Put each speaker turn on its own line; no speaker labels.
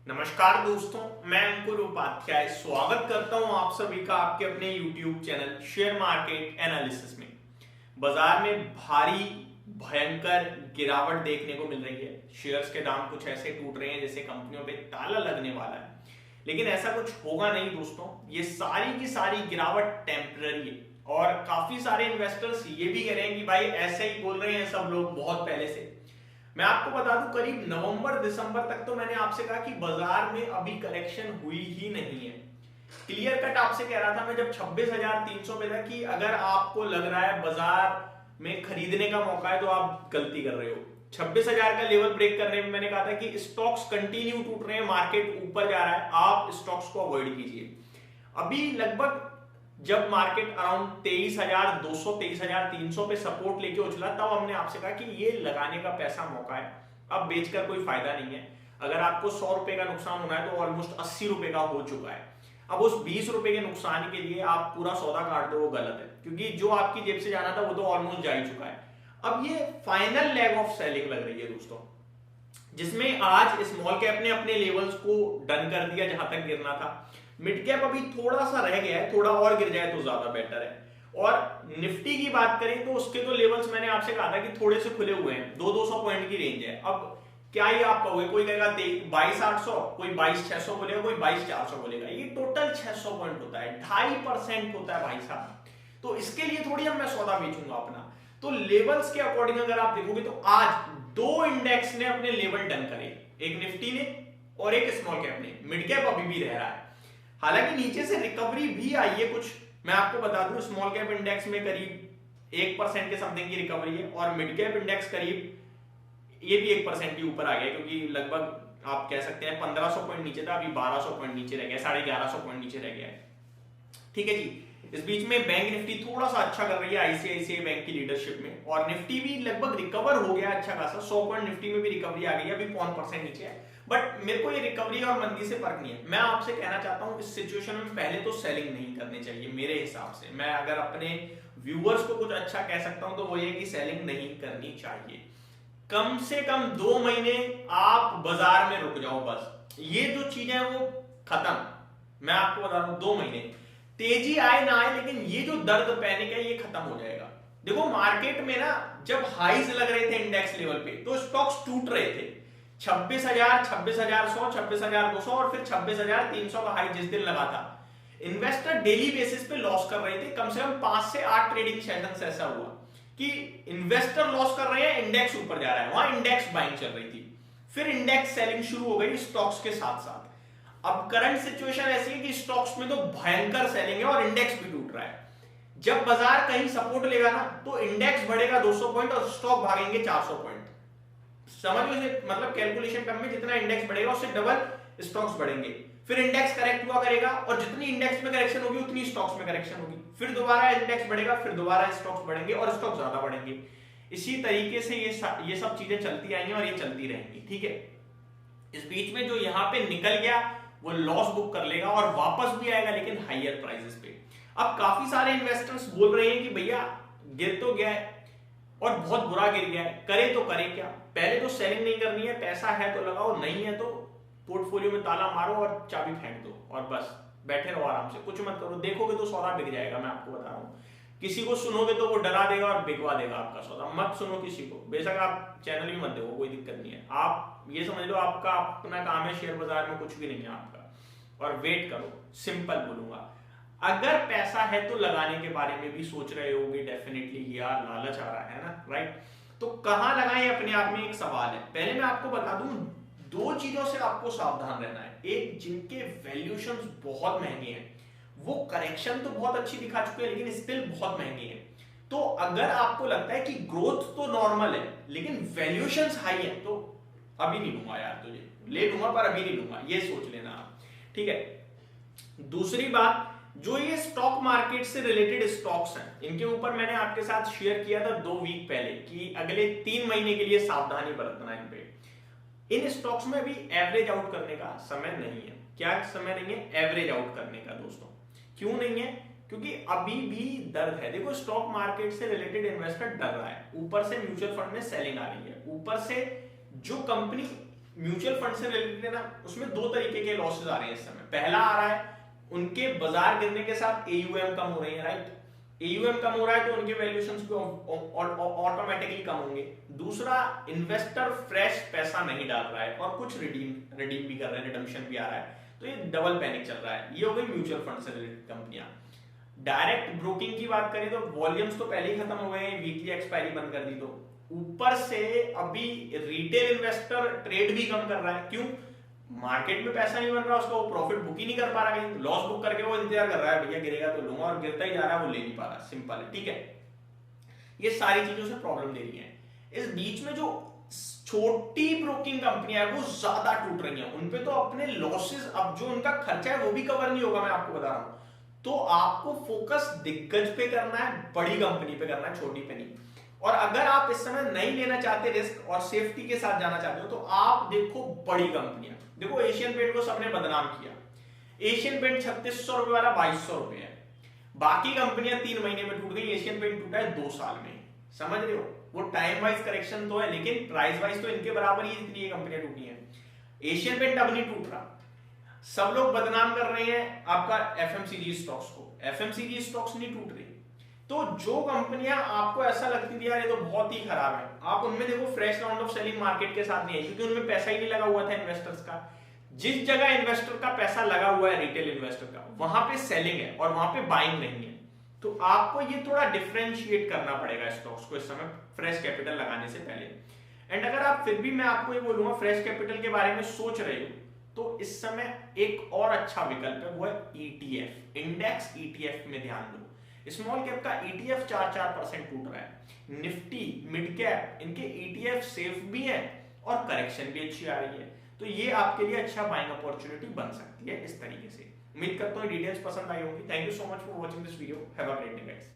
नमस्कार दोस्तों, मैं अंकुर उपाध्याय स्वागत करता हूं आप सभी का आपके अपने YouTube channel share market analysis में। बाजार में भारी भयंकर गिरावट देखने को मिल रही है। शेयर्स के दाम कुछ ऐसे टूट रहे हैं जैसे कंपनियों पे ताला लगने वाला है, लेकिन ऐसा कुछ होगा नहीं दोस्तों। ये सारी की सारी गिरावट टेम्पररी है और काफी सारे इन्वेस्टर्स ये भी कह रहे हैं कि भाई ऐसे ही बोल रहे हैं सब लोग बहुत पहले से। मैं आपको बता दूं, करीब नवंबर दिसंबर तक तो मैंने आपसे कहा कि बाजार में अभी करेक्शन हुई ही नहीं है। क्लियर कट आपसे कह रहा था मैं जब 26,300 पे था कि अगर आपको लग रहा है बाजार में खरीदने का मौका है तो आप गलती कर रहे हो। 26,000 का लेवल ब्रेक करने में मैंने कहा था कि स्टॉक्स कंटिन्यू टूट रहे हैं, मार्केट ऊपर जा रहा है, आप स्टॉक्स को अवॉइड कीजिए। अभी लगभग जब मार्केट अराउंड 23,200 23,300 पे सपोर्ट लेके उछला, तब हमने आपसे कहा कि ये लगाने का पैसा मौका है, अब बेचकर कोई फायदा नहीं है। अगर आपको 100 रुपए का नुकसान होना है तो ऑलमोस्ट 80 रुपए का हो चुका है। अब उस 20 रुपए के नुकसान के लिए आप पूरा सौदा काट दो, वो गलत है, क्योंकि जो आपकी जेब से जाना था वो तो ऑलमोस्ट जा ही चुका है। अब ये फाइनल लेग ऑफ सेलिंग लग रही है दोस्तों, जिसमें आज स्मॉल कैप ने अपने लेवल्स को डन कर दिया जहां तक गिरना था। मिड कैप अभी थोड़ा सा रह गया है, थोड़ा और गिर जाए तो ज्यादा बेटर है। और निफ्टी की बात करें तो उसके तो लेवल्स मैंने आपसे कहा था कि थोड़े से खुले हुए हैं, 200 पॉइंट की रेंज है। अब क्या ये आप कहोगे, कोई कहेगा 22,800, कोई 22,600 बोलेगा, कोई 22,400 बोलेगा। ये टोटल 600 पॉइंट होता है, 2.5% होता है भाई साहब। तो इसके लिए थोड़ी अब मैं सौदा बेचूंगा अपना। तो लेवल्स के अकॉर्डिंग अगर आप देखोगे तो आज दो इंडेक्स ने अपने लेवल डन करे, एक निफ्टी ने और एक स्मॉल कैप ने। मिड कैप अभी भी रह रहा है, हालांकि नीचे से रिकवरी भी आई है कुछ। मैं आपको बता दूं, स्मॉल कैप इंडेक्स में करीब 1% के समथिंग की रिकवरी है और मिड कैप इंडेक्स करीब ये भी 1% के ऊपर आ गया, क्योंकि लगभग आप कह सकते हैं 1500 पॉइंट नीचे था, अभी 1200 पॉइंट नीचे रह गया, 1150 पॉइंट नीचे रह गया है। ठीक है जी। इस बीच में बैंक निफ्टी थोड़ा सा अच्छा कर रही है आईसीआईसीआई बैंक की लीडरशिप में, और निफ्टी भी लगभग रिकवर हो गया अच्छा खासा, 100 पॉइंट निफ्टी में भी रिकवरी आ गई है, अभी 0.5% नीचे है। बट मेरे को ये रिकवरी और मंदी से फर्क नहीं है। मैं आपसे कहना चाहता हूं इस सिचुएशन में पहले तो सेलिंग नहीं करनी चाहिए मेरे हिसाब से। मैं अगर अपने व्यूअर्स को कुछ अच्छा कह सकता हूं तो वो ये कि सेलिंग नहीं करनी चाहिए। कम से कम 2 महीने आप बाजार में रुक जाओ, बस ये जो चीजें हैं वो खत्म। मैं आपको बता रहा हूं 2 महीने तेजी आए ना आए, लेकिन ये जो दर्द पैनिक है ये खत्म हो जाएगा। देखो मार्केट में ना जब हाईज लग रहे थे इंडेक्स लेवल पे तो स्टॉक्स टूट रहे थे। 26,000, 26,100, 26,200 और फिर 26,300 का हाई जिस दिन लगा था, इन्वेस्टर डेली बेसिस पे लॉस कर रहे थे। कम से कम 5 से 8 ट्रेडिंग सेशंस ऐसा हुआ कि इन्वेस्टर लॉस कर रहे हैं, इंडेक्स ऊपर जा रहा है, वहां इंडेक्स बाइंग चल रही थी। फिर इंडेक्स सेलिंग शुरू हो गई स्टॉक्स के साथ साथ। अब करंट सिचुएशन ऐसी है कि स्टॉक्स में तो भयंकर सेलिंग है और इंडेक्स भी टूट रहा है। जब बाजार कहीं सपोर्ट लेगा ना तो इंडेक्स बढ़ेगा 200 पॉइंट और स्टॉक भागेंगे 400 पॉइंट। समझ लो, मतलब कैलकुलेशन टर्म में जितना इंडेक्स बढ़ेगा उससे डबल स्टॉक्स बढ़ेंगे। फिर इंडेक्स करेक्ट हुआ करेगा और जितनी इंडेक्स में करेक्शन होगी उतनी स्टॉक्स में करेक्शन होगी। फिर दोबारा इंडेक्स बढ़ेगा, फिर दोबारा स्टॉक्स बढ़ेंगे और स्टॉक्स ज्यादा बढ़ेंगे। इसी तरीके से ये सब चीजें चलती आएंगी और ये चलती रहेंगी। ठीक है। इस बीच में जो यहां पे निकल गया वो लॉस बुक कर लेगा और वापस भी आएगा, लेकिन हायर प्राइसेस पे। अब काफी सारे इन्वेस्टर्स बोल रहे हैं कि भैया गिर तो गया है और बहुत बुरा गिर गया है, करे तो करे क्या। पहले तो सेलिंग नहीं करनी है, पैसा है तो लगाओ, नहीं है तो पोर्टफोलियो में ताला मारो और चाबी फेंक दो और बस बैठे रहो आराम से, कुछ मत करो। देखोगे तो सौदा बिक जाएगा, मैं आपको बता रहा हूँ। किसी को सुनोगे तो वो डरा देगा और बिकवा देगा आपका सौदा। मत सुनो किसी को, बेशक आप चैनल भी मत देखो, कोई दिक्कत नहीं है। आप ये समझ लो आपका अपना काम है, शेयर बाजार में कुछ भी नहीं है आपका, और वेट करो। सिंपल बोलूंगा, अगर पैसा है तो लगाने के बारे में भी सोच रहे होगे डेफिनेटली, यार लालच आ रहा है ना, राइट। तो कहां लगाएं अपने आप में एक सवाल है। पहले मैं आपको बता दूं, दो चीजों से आपको सावधान रहना है। एक, जिनके वैल्यूएशंस बहुत महंगे हैं, वो करेक्शन तो बहुत अच्छी दिखा चुके हैं लेकिन स्टिल बहुत महंगे हैं। तो अगर आपको लगता है कि ग्रोथ तो नॉर्मल है लेकिन वैल्यूएशंस हाई है, तो अभी नहीं लूंगा यार, तुझे ले लूंगा पर अभी नहीं लूंगा, ये सोच लेना आप। ठीक है। दूसरी बात, जो ये स्टॉक मार्केट से रिलेटेड स्टॉक्स हैं, इनके ऊपर मैंने आपके साथ शेयर किया था 2 वीक पहले कि अगले 3 महीने के लिए सावधानी बरतना इन पे। इन स्टॉक्स में भी एवरेज आउट करने का समय नहीं है। क्या समय नहीं है? एवरेज आउट करने का दोस्तों। क्यों नहीं है? क्योंकि अभी भी दर्द है। देखो, स्टॉक मार्केट से रिलेटेड इन्वेस्टर डर रहा है, ऊपर से म्यूचुअल फंड में सेलिंग आ रही है, ऊपर से जो कंपनी म्यूचुअल फंड से रिलेटेड है ना, उसमें दो तरीके के लॉसेस आ रहे हैं इस समय। पहला आ रहा है उनके बाजार गिरने के साथ एयूएम कम हो रही है, राइट। एयूएम कम हो रहा है तो उनके वैल्यूएशंस भी ऑटोमेटिकली कम होंगे। दूसरा, इन्वेस्टर फ्रेश पैसा नहीं डाल रहा है और कुछ रिडीम भी कर रहे हैं, रिडम्पशन भी आ रहा है, तो ये डबल पैनिक चल रहा है। ये हो गई म्यूचुअल फंड से रिलेटेड कंपनियां। डायरेक्ट ब्रोकिंग की बात करें तो वॉल्यूम्स तो पहले ही खत्म हो गए, वीकली एक्सपायरी बंद कर दी, तो ऊपर से अभी रिटेल इन्वेस्टर ट्रेड भी कम कर रहा है। क्यों? मार्केट में पैसा नहीं बन रहा उसका, वो प्रॉफिट बुक ही नहीं कर पा रहा, कहीं लॉस बुक करके वो इंतजार कर रहा है भैया गिरेगा तो लूंगा, और गिरता ही जा रहा है, वो ले नहीं पा रहा। सिंपल है, ठीक है। ये सारी चीजों से प्रॉब्लम दे रही है। इस बीच में जो छोटी ब्रोकिंग कंपनियां है वो ज्यादा टूट रही हैं, उनपे तो अपने लॉसेस, अब जो उनका खर्चा है वो भी कवर नहीं होगा, मैं आपको बता रहा हूं। तो आपको फोकस दिग्गज पे करना है, बड़ी कंपनी पे करना है, छोटी पे नहीं। और अगर आप इस समय नहीं लेना चाहते रिस्क और सेफ्टी के साथ जाना चाहते हो तो आप देखो बड़ी कंपनियां। देखो एशियन पेंट को सबने बदनाम किया, एशियन पेंट 3600 रुपए वाला 2200 रुपए है। बाकी कंपनियां 3 महीने में टूट गई, एशियन पेंट टूटा है 2 साल में। समझ रहे हो? वो टाइम वाइज करेक्शन तो है, लेकिन प्राइस वाइज तो इनके बराबर ही जितनी ये कंपनियां टूटी हैं। एशियन पेंट अब नहीं टूट रहा। सब लोग बदनाम कर रहे हैं आपका एफएमसीजी स्टॉक्स को, एफएमसीजी स्टॉक्स नहीं टूट रही। तो जो कंपनियां आपको ऐसा लगती थी यार ये तो बहुत ही खराब है, आप उनमें देखो fresh round of selling market के साथ नहीं है, क्योंकि उनमें पैसा ही नहीं लगा हुआ था इन्वेस्टर्स का। जिस जगह इन्वेस्टर का पैसा लगा हुआ है, रिटेल इन्वेस्टर का, वहां पे सेलिंग है और वहां पे बाइंग नहीं है। तो आपको ये थोड़ा डिफरेंशिएट करना पड़ेगा स्टॉक्स को इस समय फ्रेश कैपिटल लगाने से पहले। एंड अगर आप फिर भी, मैं आपको ये बोलूंगा, फ्रेश कैपिटल के बारे में सोच रहे हो तो इस समय एक और अच्छा विकल्प है, वो है ईटीएफ, इंडेक्स ईटीएफ में ध्यान दो। स्मॉल कैप का ईटीएफ 4% टूट रहा है, निफ्टी मिड कैप इनके ईटीएफ सेफ भी है और करेक्शन भी अच्छी आ रही है। तो ये आपके लिए अच्छा बाइंग अपॉर्चुनिटी बन सकती है इस तरीके से। उम्मीद करता हूँ डिटेल्स पसंद आई होंगी। Thank you so much for watching this video. Have a great day guys.